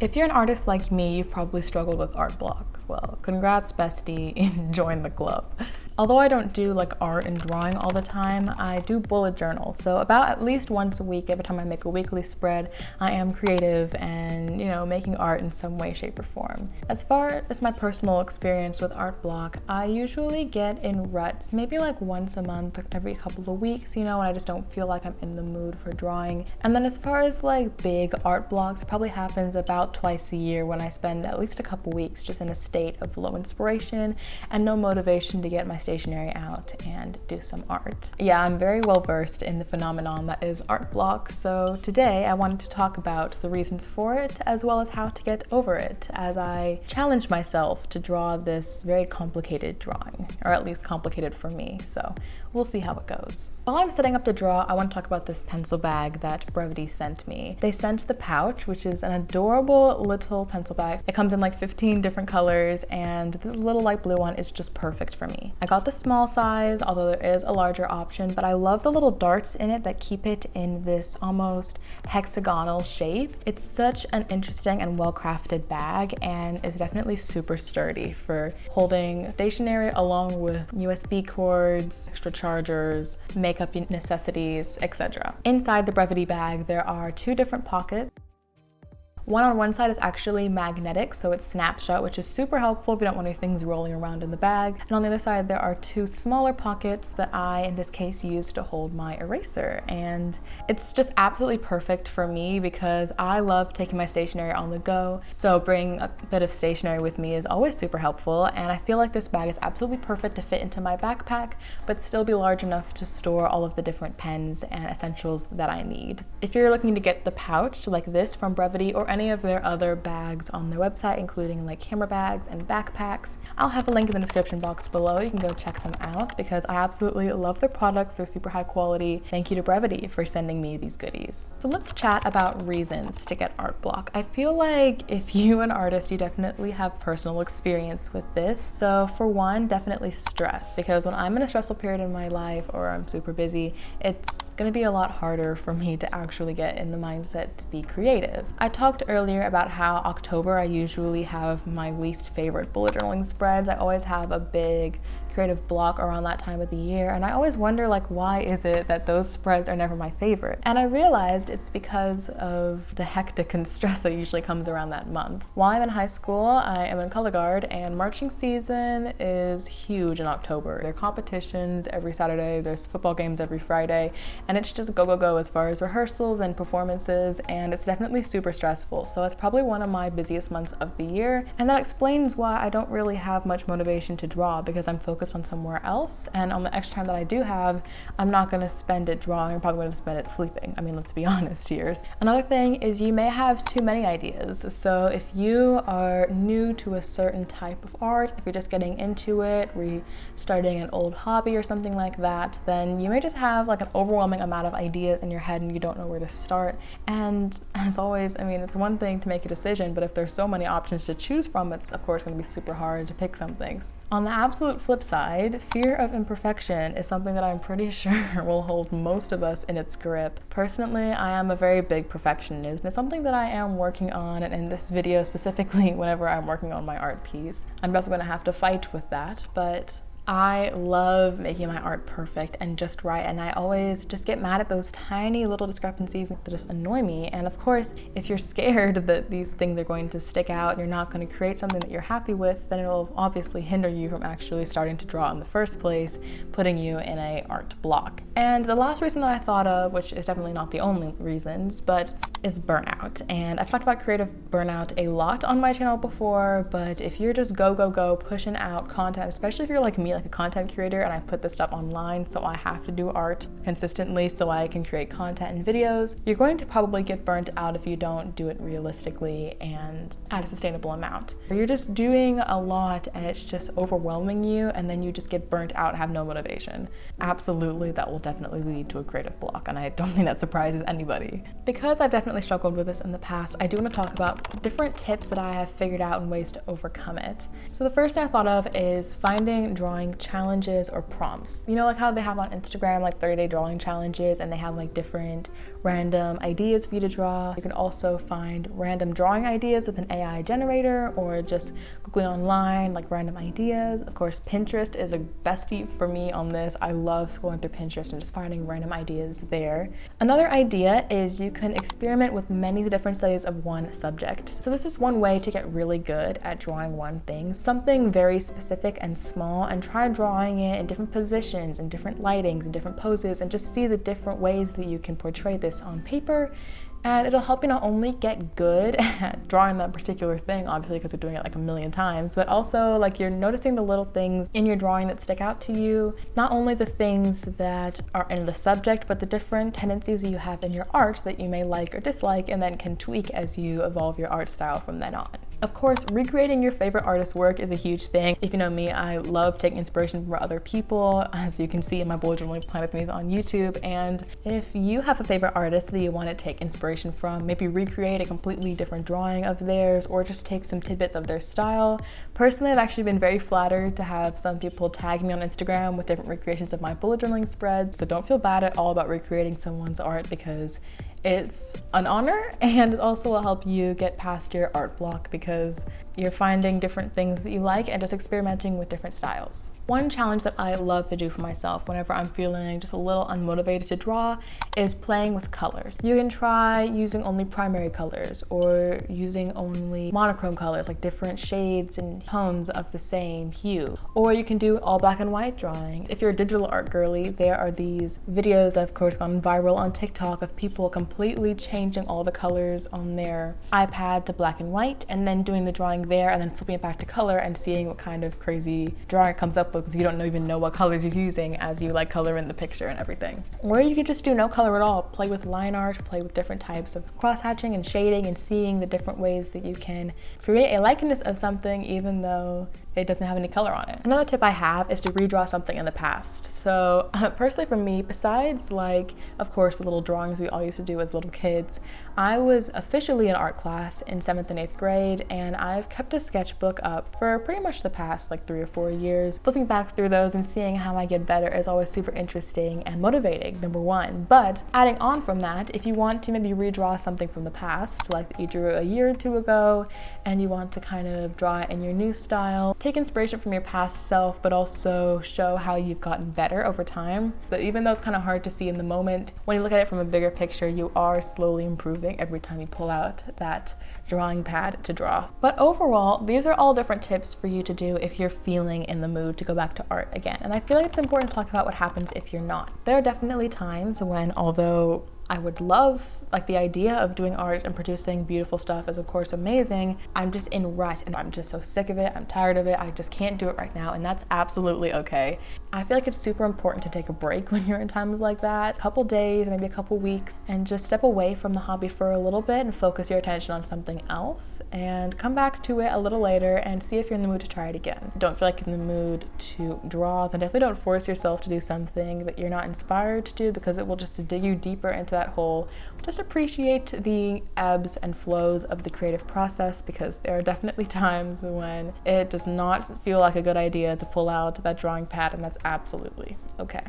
If you're an artist like me, you've probably struggled with art blocks. Well, congrats, bestie, join the club. Although I don't do like art and drawing all the time, I do bullet journal. So about at least once a week, every time I make a weekly spread, I am creative and, making art in some way, shape, or form. As far as my personal experience with art block, I usually get in ruts, maybe like once a month, every couple of weeks, when I just don't feel like I'm in the mood for drawing. And then as far as like big art blocks, it probably happens about twice a year when I spend at least a couple weeks just in a state of low inspiration and no motivation to get my stationery out and do some art. Yeah, I'm very well versed in the phenomenon that is art block, so today I wanted to talk about the reasons for it as well as how to get over it as I challenge myself to draw this very complicated drawing, or at least complicated for me, so we'll see how it goes. While I'm setting up to draw, I want to talk about this pencil bag that Brevity sent me. They sent the pouch, which is an adorable little pencil bag. It comes in like 15 different colors, and this little light blue one is just perfect for me. I got the small size, although there is a larger option, but I love the little darts in it that keep it in this almost hexagonal shape. It's such an interesting and well-crafted bag, and it's definitely super sturdy for holding stationery along with USB cords, extra chargers, makeup necessities, etc. Inside the Brevity bag, there are two different pockets. One on one side is actually magnetic, so it snaps shut, which is super helpful if you don't want any things rolling around in the bag. And on the other side, there are two smaller pockets that I, in this case, use to hold my eraser. And it's just absolutely perfect for me because I love taking my stationery on the go. So bringing a bit of stationery with me is always super helpful. And I feel like this bag is absolutely perfect to fit into my backpack, but still be large enough to store all of the different pens and essentials that I need. If you're looking to get the pouch like this from Brevity or any of their other bags on their website, including like camera bags and backpacks, I'll have a link in the description box below. You can go check them out because I absolutely love their products. They're super high quality. Thank you to Brevity for sending me these goodies. So let's chat about reasons to get art block. I feel like if you're an artist, you definitely have personal experience with this. So for one, definitely stress, because when I'm in a stressful period in my life or I'm super busy, it's gonna be a lot harder for me to actually get in the mindset to be creative. I talked earlier about how October I usually have my least favorite bullet journaling spreads. I always have a big creative block around that time of the year, and I always wonder like, why is it that those spreads are never my favorite? And I realized it's because of the hectic and stress that usually comes around that month. While I'm in high school, I am in color guard, and marching season is huge in October. There are competitions every Saturday, there's football games every Friday, and it's just go, go, go as far as rehearsals and performances, and it's definitely super stressful. So it's probably one of my busiest months of the year, and that explains why I don't really have much motivation to draw, because I'm focused on somewhere else, and on the extra time that I do have, I'm not going to spend it drawing. I'm probably going to spend it sleeping. I mean, let's be honest here. Another thing is you may have too many ideas. So if you are new to a certain type of art, if you're just getting into it, restarting an old hobby or something like that, then you may just have like an overwhelming amount of ideas in your head and you don't know where to start. And as always, I mean, it's one thing to make a decision, but if there's so many options to choose from, it's of course going to be super hard to pick some things. On the absolute flip side, fear of imperfection is something that I'm pretty sure will hold most of us in its grip. Personally, I am a very big perfectionist, and it's something that I am working on, and in this video specifically, whenever I'm working on my art piece, I'm definitely going to have to fight with that, but I love making my art perfect and just right, and I always just get mad at those tiny little discrepancies that just annoy me. And of course, if you're scared that these things are going to stick out and you're not going to create something that you're happy with, then it'll obviously hinder you from actually starting to draw in the first place, putting you in an art block. And the last reason that I thought of, which is definitely not the only reasons, but is burnout. And I've talked about creative burnout a lot on my channel before, but if you're just go, pushing out content, especially if you're like me, like a content curator, and I put this stuff online, so I have to do art consistently so I can create content and videos, you're going to probably get burnt out if you don't do it realistically and at a sustainable amount. You're just doing a lot and it's just overwhelming you, and then you just get burnt out and have no motivation. Absolutely, that will definitely lead to a creative block, and I don't think that surprises anybody. Because I've definitely definitely struggled with this in the past, I do want to talk about different tips that I have figured out and ways to overcome it. So the first thing I thought of is finding drawing challenges or prompts. You know, like how they have on Instagram, like 30-day drawing challenges, and they have like different random ideas for you to draw. You can also find random drawing ideas with an AI generator, or just Googling online like random ideas. Of course, Pinterest is a bestie for me on this. I love scrolling through Pinterest and just finding random ideas there. Another idea is you can experiment with many different studies of one subject. So this is one way to get really good at drawing one thing, something very specific and small, and try drawing it in different positions and different lightings and different poses, and just see the different ways that you can portray this on paper. And it'll help you not only get good at drawing that particular thing, obviously because you're doing it like a million times, but also like you're noticing the little things in your drawing that stick out to you. Not only the things that are in the subject, but the different tendencies that you have in your art that you may like or dislike, and then can tweak as you evolve your art style from then on. Of course, recreating your favorite artist's work is a huge thing. If you know me, I love taking inspiration from other people, as you can see in my bullet journaling plan with me on YouTube. And if you have a favorite artist that you want to take inspiration from, maybe recreate a completely different drawing of theirs, or just take some tidbits of their style. Personally, I've actually been very flattered to have some people tag me on Instagram with different recreations of my bullet journaling spreads. So don't feel bad at all about recreating someone's art, because it's an honor, and it also will help you get past your art block because you're finding different things that you like and just experimenting with different styles. One challenge that I love to do for myself whenever I'm feeling just a little unmotivated to draw is playing with colors. You can try using only primary colors, or using only monochrome colors, like different shades and tones of the same hue. Or you can do all black and white drawing. If you're a digital art girly, there are these videos that have of course gone viral on TikTok of people completely changing all the colors on their iPad to black and white, and then doing the drawing there and then flipping it back to color and seeing what kind of crazy drawing it comes up with, because you don't even know what colors you're using as you like color in the picture and everything. Or you could just do no color at all, play with line art, play with different types of cross-hatching and shading, and seeing the different ways that you can create a likeness of something even though it doesn't have any color on it. Another tip I have is to redraw something in the past. So personally for me, besides like, of course, the little drawings we all used to do as little kids, I was officially in art class in 7th and 8th grade, and I've kept a sketchbook up for pretty much the past like 3 or 4 years. Flipping back through those and seeing how I get better is always super interesting and motivating, number one. But adding on from that, if you want to maybe redraw something from the past, like you drew a year or two ago, and you want to kind of draw it in your new style, take inspiration from your past self, but also show how you've gotten better over time. But even though it's kind of hard to see in the moment, when you look at it from a bigger picture, you are slowly improving every time you pull out that drawing pad to draw. But overall, these are all different tips for you to do if you're feeling in the mood to go back to art again. And I feel like it's important to talk about what happens if you're not. There are definitely times when, although I would love, like, the idea of doing art and producing beautiful stuff is of course amazing, I'm just in rut and I'm just so sick of it, I'm tired of it, I just can't do it right now, and that's absolutely okay. I feel like it's super important to take a break when you're in times like that, a couple days, maybe a couple weeks, and just step away from the hobby for a little bit and focus your attention on something else, and come back to it a little later and see if you're in the mood to try it again. Don't feel like you're in the mood to draw, then definitely don't force yourself to do something that you're not inspired to do, because it will just dig you deeper into that hole. Just appreciate the ebbs and flows of the creative process, because there are definitely times when it does not feel like a good idea to pull out that drawing pad, and that's absolutely okay.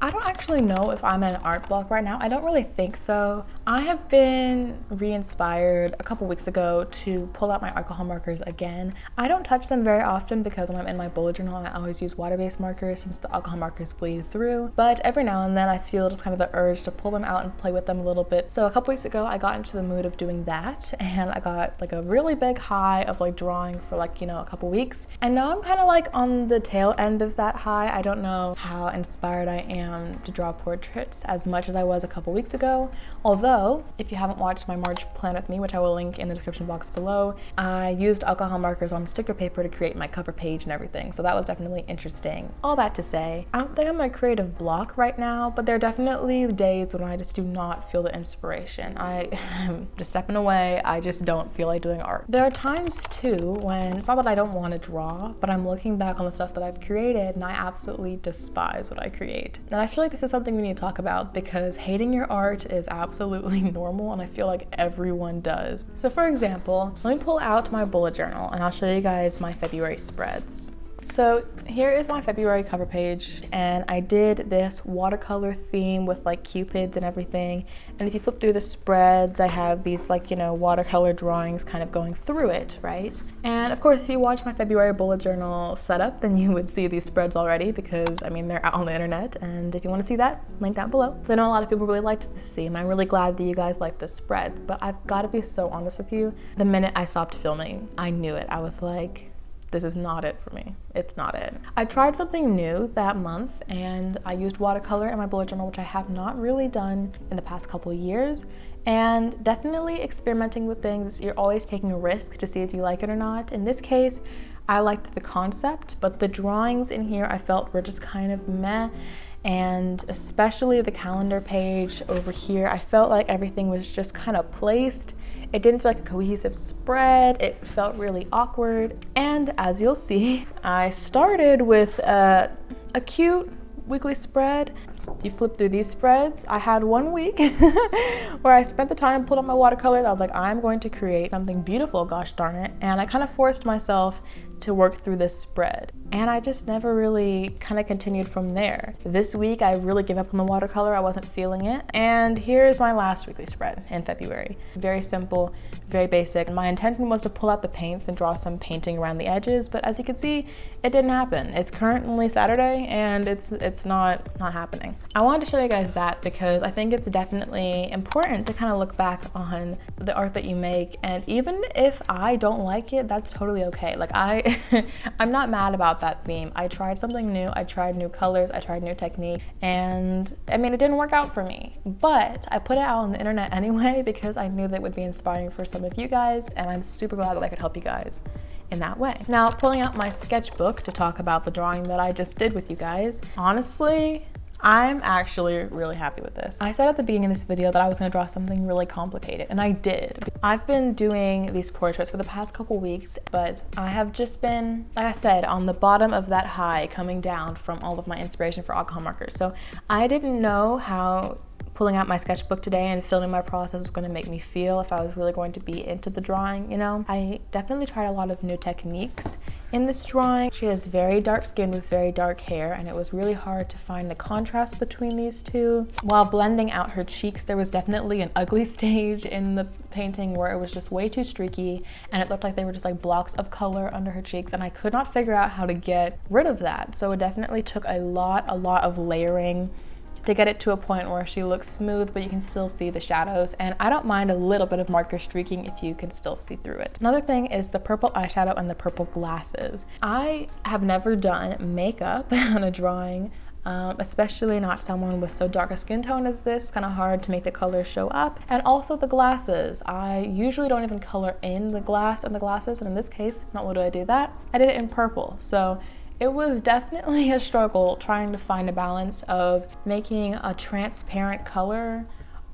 I don't actually know if I'm in an art block right now. I don't really think so. I have been re-inspired a couple weeks ago to pull out my alcohol markers again. I don't touch them very often because when I'm in my bullet journal, I always use water-based markers since the alcohol markers bleed through. But every now and then I feel just kind of the urge to pull them out and play with them a little bit. So a couple weeks ago, I got into the mood of doing that, and I got like a really big high of like drawing for like, a couple weeks. And now I'm kind of like on the tail end of that high. I don't know how inspired I am to draw portraits as much as I was a couple weeks ago. Although, if you haven't watched my March plan with me, which I will link in the description box below, I used alcohol markers on sticker paper to create my cover page and everything, so that was definitely interesting. All that to say, I don't think I'm in a creative block right now, but there are definitely days when I just do not feel the inspiration. I am just stepping away, I just don't feel like doing art. There are times too when it's not that I don't want to draw, but I'm looking back on the stuff that I've created and I absolutely despise what I create. And I feel like this is something we need to talk about, because hating your art is absolutely absolutely normal, and I feel like everyone does. So for example, let me pull out my bullet journal and I'll show you guys my February spreads. So here is my February cover page, and I did this watercolor theme with like cupids and everything. And if you flip through the spreads, I have these like, you know, watercolor drawings kind of going through it, right? And of course, if you watch my February bullet journal setup, then you would see these spreads already because I mean, they're out on the internet. And if you want to see that, link down below. So I know a lot of people really liked this theme. I'm really glad that you guys liked the spreads, but I've got to be so honest with you. The minute I stopped filming, I knew it. I was like, this is not it for me. It's not it. I tried something new that month and I used watercolor in my bullet journal, which I have not really done in the past couple years. And definitely experimenting with things, you're always taking a risk to see if you like it or not. In this case, I liked the concept, but the drawings in here I felt were just kind of meh. And especially the calendar page over here, I felt like everything was just kind of placed. It didn't feel like a cohesive spread. It felt really awkward. And as you'll see, I started with a cute weekly spread. You flip through these spreads. I had 1 week where I spent the time, pulled out my watercolors. I was like, I'm going to create something beautiful, gosh darn it. And I kind of forced myself to work through this spread. And I just never really kind of continued from there. This week, I really gave up on the watercolor. I wasn't feeling it. And here's my last weekly spread in February. Very simple, very basic. My intention was to pull out the paints and draw some painting around the edges, but as you can see, it didn't happen. It's currently Saturday and it's not happening. I wanted to show you guys that because I think it's definitely important to kind of look back on the art that you make. And even if I don't like it, that's totally okay. Like I'm not mad about that theme. I tried something new. I tried new colors. I tried new technique. And I mean, it didn't work out for me, but I put it out on the internet anyway because I knew that it would be inspiring for some of you guys. And I'm super glad that I could help you guys in that way. Now, pulling out my sketchbook to talk about the drawing that I just did with you guys. Honestly, I'm actually really happy with this. I said at the beginning of this video that I was gonna draw something really complicated, and I did. I've been doing these portraits for the past couple weeks, but I have just been, like I said, on the bottom of that high coming down from all of my inspiration for alcohol markers. So I didn't know how pulling out my sketchbook today and filming my process was going to make me feel, if I was really going to be into the drawing, you know. I definitely tried a lot of new techniques in this drawing. She has very dark skin with very dark hair, and it was really hard to find the contrast between these two. While blending out her cheeks, there was definitely an ugly stage in the painting where it was just way too streaky, and it looked like they were just like blocks of color under her cheeks, and I could not figure out how to get rid of that. So it definitely took a lot of layering to get it to a point where she looks smooth, but you can still see the shadows. And I don't mind a little bit of marker streaking if you can still see through it. Another thing is the purple eyeshadow and the purple glasses. I have never done makeup on a drawing, especially not someone with so dark a skin tone as this. It's kind of hard to make the colors show up. And also the glasses. I usually don't even color in the glass and the glasses, and in this case, not only do I do that, I did it in purple. So it was definitely a struggle trying to find a balance of making a transparent color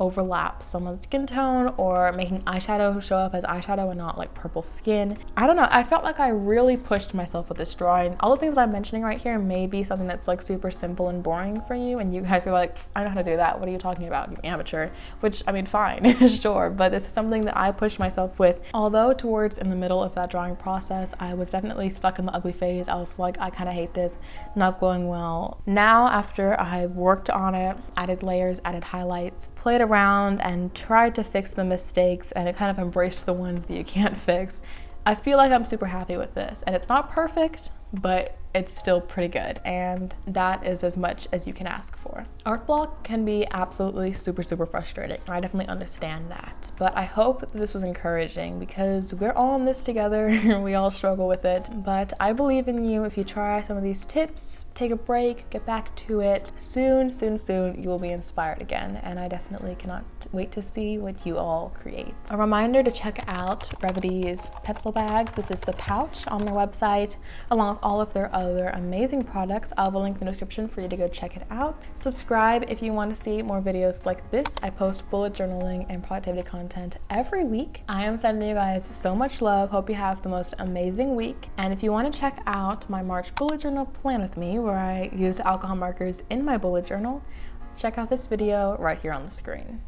overlap someone's skin tone, or making eyeshadow show up as eyeshadow and not like purple skin. I don't know, I felt like I really pushed myself with this drawing. All the things I'm mentioning right here may be something that's like super simple and boring for you, and you guys are like, I know how to do that, what are you talking about, you amateur? Which, I mean, fine, sure, but this is something that I pushed myself with. Although towards in the middle of that drawing process, I was definitely stuck in the ugly phase. I was like, I kind of hate this, not going well. Now, after I've worked on it, added layers, added highlights, played around and tried to fix the mistakes, and it kind of embraced the ones that you can't fix, I feel like I'm super happy with this. And it's not perfect, but it's still pretty good, and that is as much as you can ask for. Art block can be absolutely super frustrating. I definitely understand that, but I hope this was encouraging because we're all in this together. We all struggle with it, but I believe in you. If you try some of these tips, take a break, get back to it, soon you will be inspired again, and I definitely cannot wait to see what you all create. A reminder to check out Brevity's pencil bags. This is the pouch on their website, along with all of their other amazing products. I'll have a link in the description for you to go check it out. Subscribe if you want to see more videos like this. I post bullet journaling and productivity content every week. I am sending you guys so much love. Hope you have the most amazing week. And if you want to check out my March bullet journal plan with me, where I used alcohol markers in my bullet journal, check out this video right here on the screen.